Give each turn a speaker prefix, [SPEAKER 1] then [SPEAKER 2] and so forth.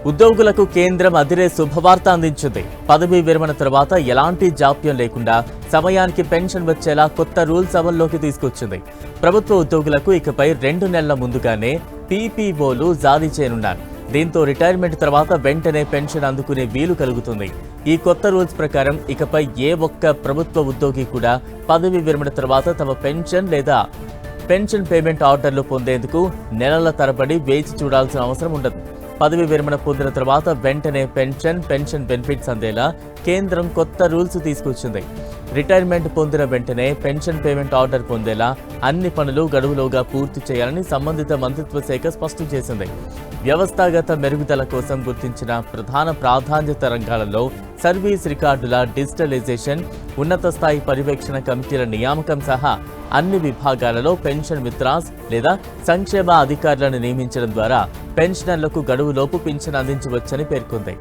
[SPEAKER 1] ఉద్యోగులకు కేంద్రం అదిరే శుభవార్త అందించింది. పదవీ విరమణ తర్వాత ఎలాంటి జాప్యం లేకుండా సమయానికి పెన్షన్ వచ్చేలా కొత్త రూల్స్ అమల్లోకి తీసుకొచ్చింది. ప్రభుత్వ ఉద్యోగులకు ఇకపై 2 నెలల ముందుగానే పీపీఓలు జారీ చేయనున్నారు. దీంతో రిటైర్మెంట్ తర్వాత వెంటనే పెన్షన్ అందుకునే వీలు కలుగుతుంది. ఈ కొత్త రూల్స్ ప్రకారం ఇకపై ఏ ఒక్క ప్రభుత్వ ఉద్యోగి కూడా పదవీ విరమణ తర్వాత తమ పెన్షన్ లేదా పెన్షన్ పేమెంట్ ఆర్డర్లు పొందేందుకు నెలల తరబడి వేచి చూడాల్సిన అవసరం ఉండదు. పదవి విరమణ పొందిన తర్వాత వెంటనే పెన్షన్ బెనిఫిట్స్ అందేలా కేంద్రం కొత్త రూల్స్ తీసుకొచ్చింది. రిటైర్మెంట్ పొందిన వెంటనే పెన్షన్ పేమెంట్ ఆర్డర్ పొందేలా అన్ని పనులు గడువులోగా పూర్తి చేయాలని సంబంధిత మంత్రిత్వ శాఖ స్పష్టం చేసింది. వ్యవస్థాగత మెరుగుదల కోసం గుర్తించిన ప్రధాన ప్రాధాన్యత రంగాలలో సర్వీస్ రికార్డుల డిజిటలైజేషన్, ఉన్నత స్థాయి పర్యవేక్షణ కమిటీల నియామకం సహా అన్ని విభాగాలలో పెన్షన్ మిత్రాస్ లేదా సంక్షేమ అధికారులను నియమించడం ద్వారా పెన్షనర్లకు గడువులోపు పింఛన్ అందించవచ్చని పేర్కొంది.